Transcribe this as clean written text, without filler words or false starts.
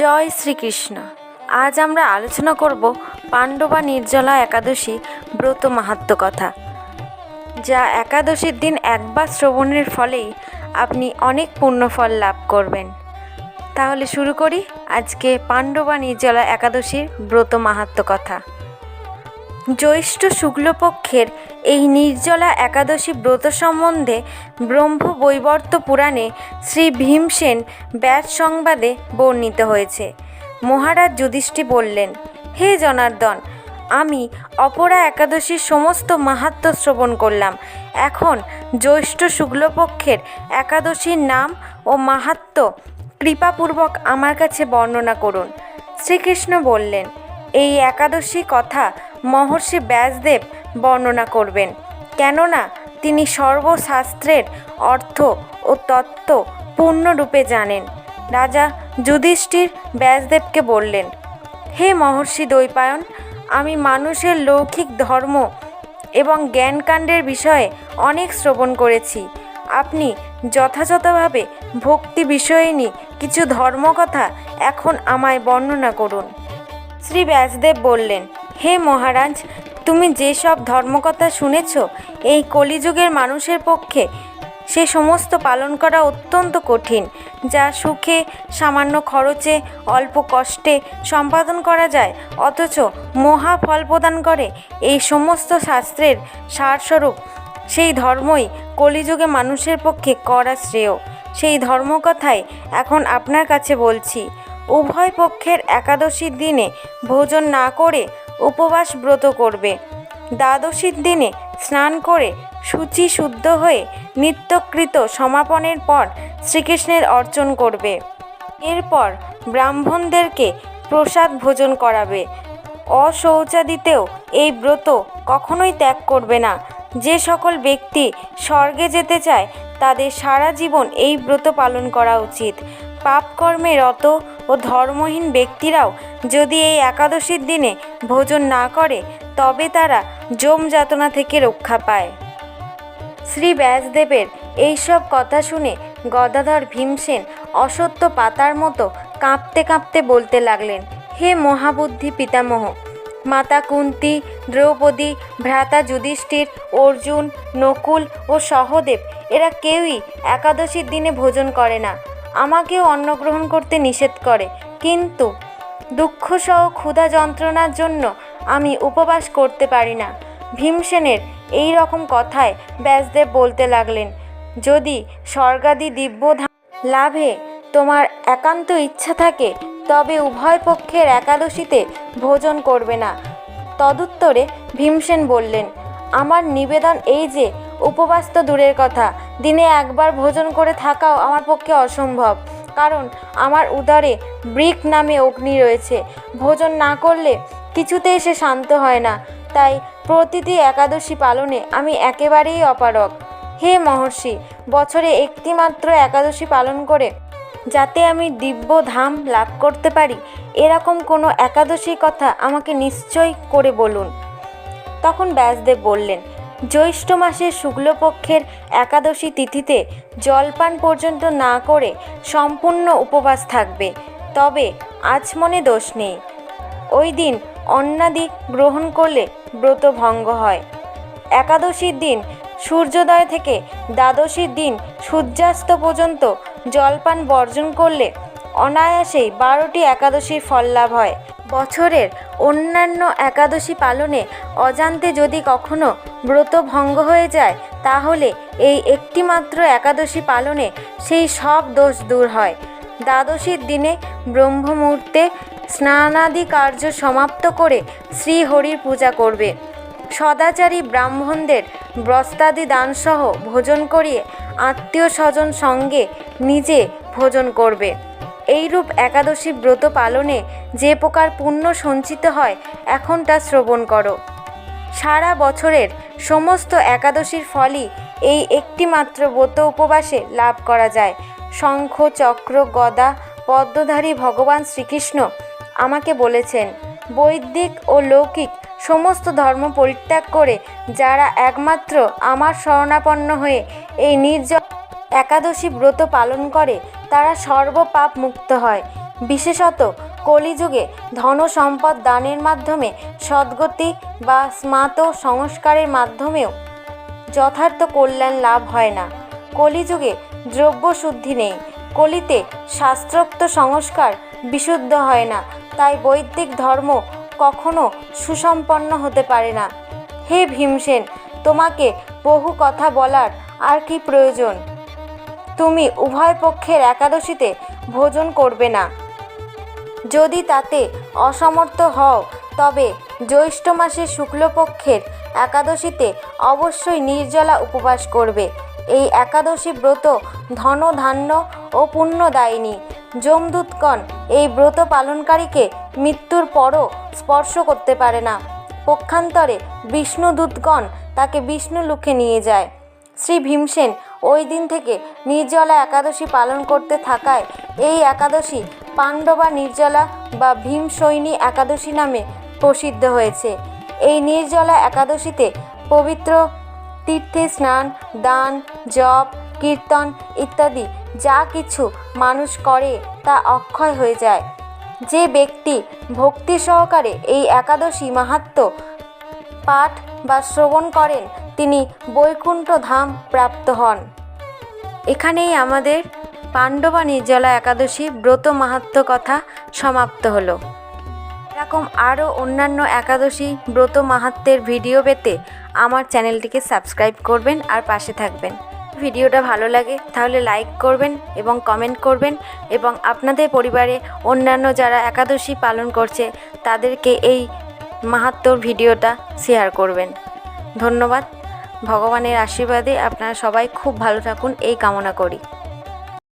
জয় শ্রীকৃষ্ণ। আজ আমরা আলোচনা করব পাণ্ডবা নির্জলা একাদশী ব্রত মাহাত্ম্য কথা, যা একাদশীর দিন একবার শ্রবণের ফলেই আপনি অনেক পুণ্যফল লাভ করবেন। তাহলে শুরু করি আজকে পাণ্ডবা নির্জলা একাদশীর ব্রত মাহাত্ম্য কথা। জ্যৈষ্ঠ শুক্লপক্ষের এই নির্জলা একাদশী ব্রত সম্বন্ধে ব্রহ্মবৈবর্ত পুরাণে শ্রী ভীমসেন ব্যাস সংবাদে বর্ণিত হয়েছে। মহারাজ যুধিষ্ঠির বললেন, হে জনার্দন, আমি অপরা একাদশীর সমস্ত মাহাত্ম্য শ্রবণ করলাম। এখন জ্যৈষ্ঠ শুক্লপক্ষের একাদশীর নাম ও মাহাত্ম্য কৃপাপূর্বক আমার কাছে বর্ণনা করুন। শ্রীকৃষ্ণ বললেন, এই একাদশী কথা মহর্ষি ব্যাসদেব বর্ণনা করবেন, কেননা তিনি সর্বশাস্ত্রের অর্থ ও তত্ত্ব পূর্ণরূপে জানেন। রাজা যুধিষ্ঠির ব্যাসদেবকে বললেন, হে মহর্ষি দ্বৈপায়ন, আমি মানুষের লৌকিক ধর্ম এবং জ্ঞানকাণ্ডের বিষয়ে অনেক শ্রবণ করেছি। আপনি যথাযথভাবে ভক্তি বিষয়িনী কিছু ধর্মকথা এখন আমায় বর্ণনা করুন। শ্রী ব্যাসদেব বললেন, হে মহারাজ, তুমি যেসব ধর্মকথা শুনেছ, এই কলিযুগের মানুষের পক্ষে সে সমস্ত পালন করা অত্যন্ত কঠিন, যা সুখে সামান্য খরচে অল্প কষ্টে সম্পাদন করা যায়, অথচ মহা ফল প্রদান করে। এই সমস্ত শাস্ত্রের সারস্বরূপ সেই ধর্মই কলিযুগে মানুষের পক্ষে করা শ্রেয়। সেই ধর্মকথাই এখন আপনার কাছে বলছি। উভয় পক্ষের একাদশীর দিনে ভোজন না করে উপবাস ব্রত করবে। দ্বাদশীর দিনে স্নান করে শুচি শুদ্ধ হয়ে নিত্যকৃত সমাপনের পর শ্রীকৃষ্ণের অর্চন করবে। এরপর ব্রাহ্মণদেরকে প্রসাদ ভোজন করাবে। অশৌচাদিতেও এই ব্রত কখনোই ত্যাগ করবে না। যে সকল ব্যক্তি স্বর্গে যেতে চায় তাদের সারা জীবন এই ব্রত পালন করা উচিত। পাপকর্মে রত ও ধর্মহীন ব্যক্তিরাও যদি এই একাদশীর দিনে ভোজন না করে তবে তারা যম যাতনা থেকে রক্ষা পায়। শ্রী ব্যাসদেবের এইসব কথা শুনে গদাধর ভীমসেন অশ্বত্থ পাতার মতো কাঁপতে কাঁপতে বলতে লাগলেন, হে মহাবুদ্ধি পিতামহ, মাতা কুন্তী, দ্রৌপদী, ভ্রাতা যুধিষ্ঠির, অর্জুন, নকুল ও সহদেব এরা কেউই একাদশীর দিনে ভোজন করে না। আমাকেও অন্ন গ্রহণ করতে নিষেধ করে, কিন্তু দুঃখসহ ক্ষুধা যন্ত্রণার জন্য আমি উপবাস করতে পারি না। ভীমসেনের এই রকম কথায় ব্যাসদেব বলতে লাগলেন, যদি স্বর্গাদি দিব্যধাম লাভে তোমার একান্ত ইচ্ছা থাকে তবে উভয় পক্ষের একাদশীতে ভোজন করবে না। তদুত্তরে ভীমসেন বললেন, আমার নিবেদন এই যে উপবাস তো দূরের কথা, দিনে একবার ভোজন করে থাকাও আমার পক্ষে অসম্ভব, কারণ আমার উদরে বৃক নামে অগ্নি রয়েছে। ভোজন না করলে কিছুতেই সে শান্ত হয় না, তাই প্রতিটি একাদশী পালনে আমি একেবারেই অপারগ। হে মহর্ষি, বছরে একটি মাত্র একাদশী পালন করে যাতে আমি দিব্য ধাম লাভ করতে পারি, এরকম কোনো একাদশীর কথা আমাকে নিশ্চয় করে বলুন। তখন ব্যাসদেব বললেন, জ্যৈষ্ঠ মাসের শুক্লপক্ষের একাদশী তিথিতে জলপান পর্যন্ত না করে সম্পূর্ণ উপবাস থাকবে, তবে আচমনে দোষ নেই। ওই দিন অন্নাদি গ্রহণ করলে ব্রত ভঙ্গ হয়। একাদশীর দিন সূর্যোদয় থেকে দ্বাদশীর দিন সূর্যাস্ত পর্যন্ত জলপান বর্জন করলে অনায়াসেই 12টি একাদশীর ফল লাভ হয়। বছরের অন্যান্য একাদশী পালনে অজান্তে যদি কখনো ব্রত ভঙ্গ হয়ে যায় তাহলে এই একটি মাত্র একাদশী পালনে সেই সব দোষ দূর হয়। দ্বাদশীর দিনে ব্রহ্মমুহূর্তে স্নানাদি কার্য সমাপ্ত করে শ্রীহরির পূজা করবে। সদাচারী ব্রাহ্মণদের বস্ত্রাদি দানসহ ভোজন করিয়ে আত্মীয় স্বজন সঙ্গে নিজে ভোজন করবে। এইরূপ একাদশী ব্রত পালনে যে প্রকার পুণ্য সঞ্চিত হয় এখন তা শ্রবণ করো। সারা বছরের সমস্ত একাদশীর ফলই এই একটি মাত্র ব্রত উপবাসে লাভ করা যায়। শঙ্খ, চক্র, গদা পদ্মধারী ভগবান শ্রীকৃষ্ণ আমাকে বলেছেন, বৈদিক ও লৌকিক সমস্ত ধর্ম পরিত্যাগ করে যারা একমাত্র আমার শরণাপন্ন হয়ে এই নির্জল একাদশী ব্রত পালন করে তারা সর্বপাপ মুক্ত হয়। বিশেষত কলিযুগে ধন সম্পদ দানের মাধ্যমে সদ্গতি বা স্মার্ত সংস্কারের মাধ্যমেও যথার্থ কল্যাণ লাভ হয় না। কলিযুগে দ্রব্য শুদ্ধি নেই, কলিতে শাস্ত্রোক্ত সংস্কার বিশুদ্ধ হয় না, তাই বৈদিক ধর্ম কখনো সুসম্পন্ন হতে পারে না। হে ভীমসেন, তোমাকে বহু কথা বলার আর কি প্রয়োজন? তুমি উভয় পক্ষের একাদশীতে ভোজন করবে না। যদি তাতে অসমর্থ হও তবে জ্যৈষ্ঠ মাসের শুক্লপক্ষের একাদশীতে অবশ্যই নির্জলা উপবাস করবে। এই একাদশী ব্রত ধন ধান্য ও পুণ্যদায়িনী। যমদূতগণ এই ব্রত পালনকারীকে মৃত্যুর পরও স্পর্শ করতে পারে না। পক্ষান্তরে বিষ্ণুদূতগণ তাকে বিষ্ণুলোকে নিয়ে যায়। শ্রী ভীমসেন ওই দিন থেকে নির্জলা একাদশী পালন করতে থাকায় এই একাদশী পাণ্ডবা নির্জলা বা ভীমসৈনী একাদশী নামে প্রসিদ্ধ হয়েছে। এই নির্জলা একাদশীতে পবিত্র তীর্থে স্নান, দান, জপ, কীর্তন ইত্যাদি যা কিছু মানুষ করে তা অক্ষয় হয়ে যায়। যে ব্যক্তি ভক্তি সহকারে এই একাদশী মাহাত্ম্য পাঠ বা শ্রবণ করেন তিনি বৈকুণ্ঠ ধাম প্রাপ্ত হন। এখানেই আমাদের পাণ্ডবা নির্জলা একাদশী ব্রত মাহাত্ম্য কথা সমাপ্ত হলো। এরকম আরও অন্যান্য একাদশী ব্রত মাহাত্ম্যের ভিডিও পেতে আমার চ্যানেলটিকে সাবস্ক্রাইব করবেন আর পাশে থাকবেন। ভিডিওটা ভালো লাগে তাহলে লাইক করবেন এবং কমেন্ট করবেন এবং আপনাদের পরিবারে অন্যান্য যারা একাদশী পালন করছে তাদেরকে এই মাহাত্ম্যর ভিডিওটা শেয়ার করবেন। ধন্যবাদ। ভগবানের আশীর্বাদে আপনারা সবাই খুব ভালো থাকুন এই কামনা করি।